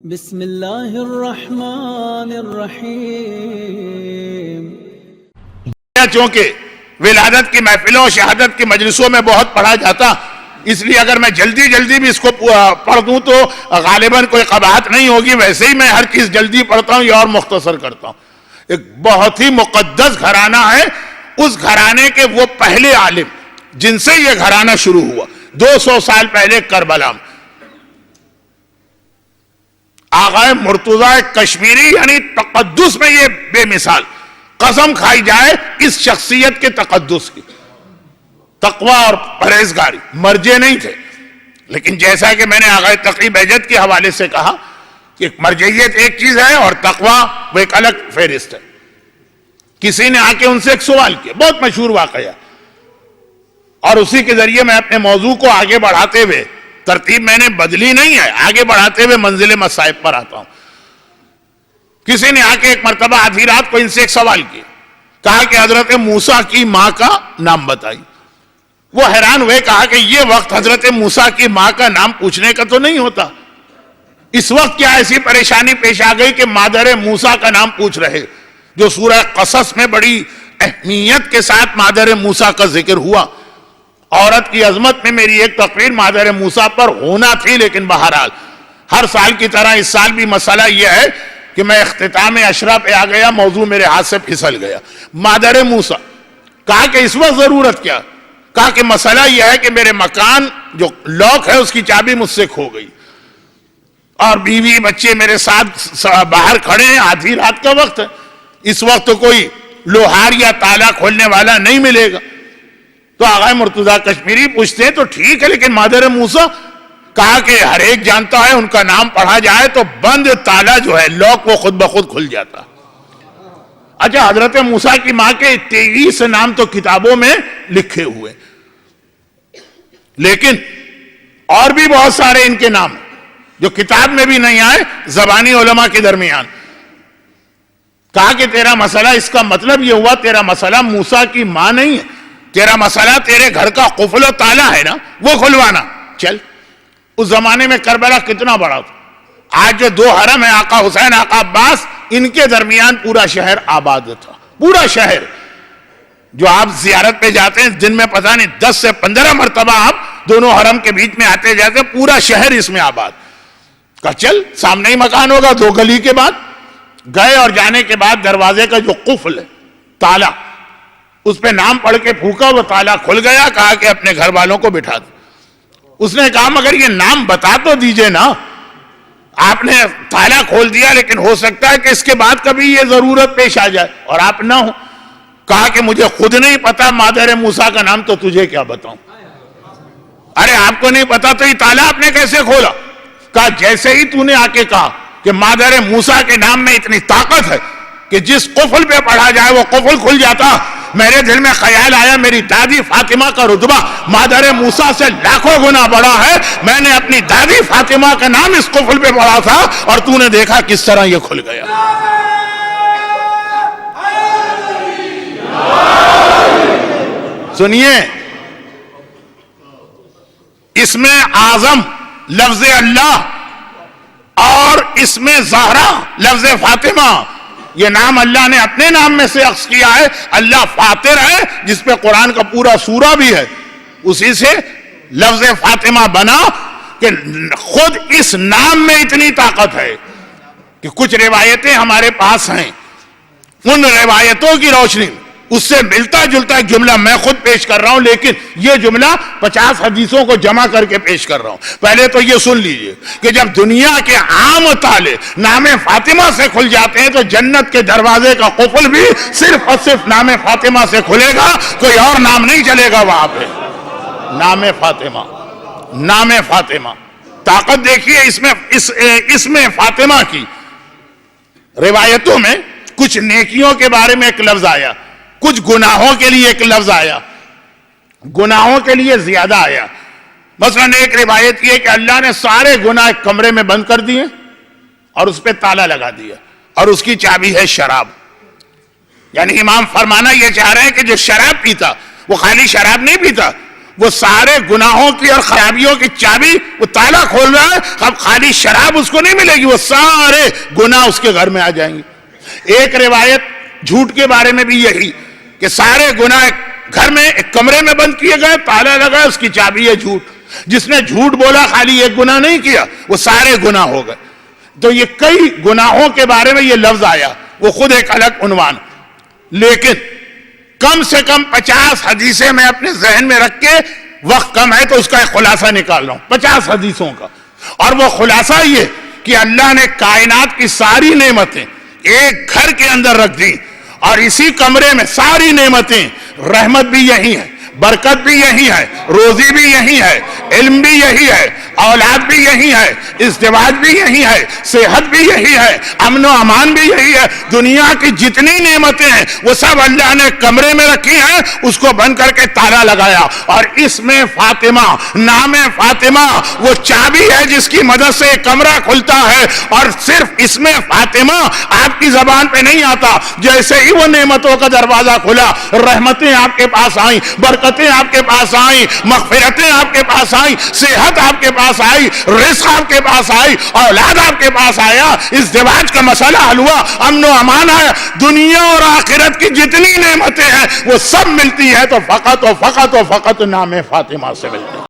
بسم اللہ الرحمن الرحیم۔ چونکہ ولادت کی محفلوں اور شہادت کی مجلسوں میں بہت پڑھا جاتا، اس لیے اگر میں جلدی بھی اس کو پڑھ دوں تو غالباً کوئی قباحت نہیں ہوگی۔ ویسے ہی میں ہر چیز جلدی پڑھتا ہوں، یہ اور مختصر کرتا ہوں۔ ایک بہت ہی مقدس گھرانہ ہے، اس گھرانے کے وہ پہلے عالم جن سے یہ گھرانہ شروع ہوا 200 سال پہلے کربلا میں، آغا مرتضیٰ کشمیری، یعنی تقدس میں یہ بے مثال، قسم کھائی جائے اس شخصیت کے تقدس کی، تقوی اور پرہیزگاری، مرجے نہیں تھے۔ لیکن جیسا کہ میں نے آغا تقی بہجت کے حوالے سے کہا کہ مرجعیت ایک چیز ہے اور تقوی وہ ایک الگ فہرست ہے۔ کسی نے آ کے ان سے ایک سوال کیا، بہت مشہور واقعہ، اور اسی کے ذریعے میں اپنے موضوع کو آگے بڑھاتے ہوئے، ترتیب میں نے بدلی نہیں ہے، آگے بڑھاتے ہوئے منزل مصائب پر آتا ہوں۔ کسی نے آ کے ایک مرتبہ آدھی رات کو ان سے ایک سوال کیا، کہا کہ حضرت موسیٰ کی ماں کا نام بتائی۔ وہ حیران ہوئے، کہا کہ یہ وقت حضرت موسیٰ کی ماں کا نام پوچھنے کا تو نہیں ہوتا، اس وقت کیا ایسی پریشانی پیش آ گئی کہ مادر موسیٰ کا نام پوچھ رہے، جو سورہ قصص میں بڑی اہمیت کے ساتھ مادر موسیٰ کا ذکر ہوا۔ عورت کی عظمت میں میری ایک تقریر مادر موسیٰ پر ہونا تھی، لیکن بہرحال ہر سال کی طرح اس سال بھی مسئلہ یہ ہے کہ میں اختتام اشرا پہ آ گیا، موضوع میرے ہاتھ سے پھسل گیا۔ مادر موسیٰ، کہا کہ اس وقت ضرورت کیا؟ کہا کہ مسئلہ یہ ہے کہ میرے مکان جو لاک ہے اس کی چابی مجھ سے کھو گئی، اور بیوی بچے میرے ساتھ باہر کھڑے ہیں، آدھی رات کا وقت ہے، اس وقت تو کوئی لوہار یا تالا کھولنے والا نہیں ملے گا۔ تو آغا مرتضیٰ کشمیری پوچھتے ہیں تو ٹھیک ہے، لیکن مادر موسیٰ، کہا کہ ہر ایک جانتا ہے ان کا نام پڑھا جائے تو بند تالا جو ہے لاک وہ خود بخود کھل جاتا۔ اچھا، حضرت موسیٰ کی ماں کے 23 نام تو کتابوں میں لکھے ہوئے، لیکن اور بھی بہت سارے ان کے نام جو کتاب میں بھی نہیں آئے، زبانی علماء کے درمیان۔ کہا کہ تیرا مسئلہ، اس کا مطلب یہ ہوا تیرا مسئلہ موسیٰ کی ماں نہیں ہے، تیرا مسئلہ تیرے گھر کا قفل و تالا ہے نا، وہ کھلوانا۔ چل، اس زمانے میں کربلا کتنا بڑا تھا، آج جو 2 حرم ہیں، آقا حسین آقا عباس، ان کے درمیان پورا شہر آباد تھا، پورا شہر۔ جو آپ زیارت پہ جاتے ہیں دن میں پتہ نہیں 10 سے 15 مرتبہ آپ دونوں حرم کے بیچ میں آتے جاتے، پورا شہر اس میں آباد۔ کہا چل، سامنے ہی مکان ہوگا، 2 گلی کے بعد گئے، اور جانے کے بعد دروازے کا جو قفل ہے، تالا، اس پہ نام پڑھ کے پھونکا، وہ تالا کھل گیا۔ کہا کہ اپنے گھر والوں کو بٹھا دو۔ اس نے کہا مگر یہ نام بتا تو دیجئے نا، آپ نے تالا کھول دیا، لیکن ہو سکتا ہے کہ اس کے بعد کبھی یہ ضرورت پیش آ جائے اور آپ نہ ہو۔ کہا کہ مجھے خود نہیں پتا مادر موسیٰ کا نام، تو تجھے کیا بتاؤں؟ ارے آپ کو نہیں پتا تو یہ تالا آپ نے کیسے کھولا؟ کہا جیسے ہی تو نے آ کے کہا کہ مادر موسیٰ کے نام میں اتنی طاقت ہے کہ جس قفل پہ پڑھا جائے وہ قفل کھل جاتا، میرے دل میں خیال آیا میری دادی فاطمہ کا رتبہ مادر موسیٰ سے لاکھوں گنا بڑا ہے، میں نے اپنی دادی فاطمہ کا نام اس قفل پہ پڑھا تھا، اور تو نے دیکھا کس طرح یہ کھل گیا۔ سنیے، اس میں اعظم لفظ اللہ اور اس میں زہرا لفظ فاطمہ، یہ نام اللہ نے اپنے نام میں سے اخذ کیا ہے۔ اللہ فاطر ہے، جس پہ قرآن کا پورا سورہ بھی ہے، اسی سے لفظ فاطمہ بنا کہ خود اس نام میں اتنی طاقت ہے کہ کچھ روایتیں ہمارے پاس ہیں، ان روایتوں کی روشنی اس سے ملتا جلتا ایک جملہ میں خود پیش کر رہا ہوں، لیکن یہ جملہ 50 حدیثوں کو جمع کر کے پیش کر رہا ہوں۔ پہلے تو یہ سن لیجئے کہ جب دنیا کے عام تالے نام فاطمہ سے کھل جاتے ہیں تو جنت کے دروازے کا قفل بھی صرف اور صرف نام فاطمہ سے کھلے گا، کوئی اور نام نہیں چلے گا وہاں پہ۔ نام فاطمہ، نام فاطمہ، طاقت دیکھیے اس میں فاطمہ کی۔ روایتوں میں کچھ نیکیوں کے بارے میں ایک لفظ آیا، کچھ گناہوں کے لیے ایک لفظ آیا، گناہوں کے لیے زیادہ آیا۔ مثلا ایک روایت یہ کہ اللہ نے سارے گناہ ایک کمرے میں بند کر دیے اور اس پہ تالا لگا دیا، اور اس کی چابی ہے شراب۔ یعنی امام فرمانا یہ چاہ رہے ہیں کہ جو شراب پیتا وہ خالی شراب نہیں پیتا، وہ سارے گناہوں کی اور خرابیوں کی چابی وہ تالا کھول رہا ہے. اب خالی شراب اس کو نہیں ملے گی, وہ سارے گناہ اس کے گھر میں آ جائیں گے. ایک روایت جھوٹ کے بارے میں بھی یہی کہ سارے گناہ گھر میں ایک کمرے میں بند کیے گئے, تالا لگا, اس کی چابی ہے جھوٹ. جس نے جھوٹ بولا خالی ایک گناہ نہیں کیا, وہ سارے گناہ ہو گئے. تو یہ کئی گناہوں کے بارے میں یہ لفظ آیا, وہ خود ایک الگ عنوان. لیکن کم سے کم 50 حدیثیں میں اپنے ذہن میں رکھ کے, وقت کم ہے تو اس کا ایک خلاصہ نکال رہا ہوں 50 حدیثوں کا. اور وہ خلاصہ یہ کہ اللہ نے کائنات کی ساری نعمتیں ایک گھر کے اندر رکھ دی, اور اسی کمرے میں ساری نعمتیں, رحمت بھی یہی ہے, برکت بھی یہی ہے, روزی بھی یہی ہے, علم بھی یہی ہے, اولاد بھی یہی ہے, ازدواج بھی یہی ہے, صحت بھی یہی ہے, امن و امان بھی یہی ہے. دنیا کی جتنی نعمتیں ہیں وہ سب اللہ نے کمرے میں رکھی ہیں, اس کو بند کر کے تالا لگایا. اور اس میں فاطمہ, نام فاطمہ وہ چابی ہے جس کی مدد سے کمرہ کھلتا ہے. اور صرف اس میں فاطمہ آپ کی زبان پہ نہیں آتا, جیسے ہی وہ نعمتوں کا دروازہ کھلا, رحمتیں آپ کے پاس آئیں, برکتیں آپ کے پاس آئیں, مغفرتیں آپ کے پاس آئیں, صحت آپ کے پاس آئی, رزق آپ کے پاس آئی, اولاد آپ کے پاس آیا, ازدواج کا مسئلہ حل ہوا, امن و امان آیا. دنیا اور آخرت کی جتنی نعمتیں ہیں وہ سب ملتی ہے تو فقط و فقط و فقط نام فاطمہ سے ملتی ہے.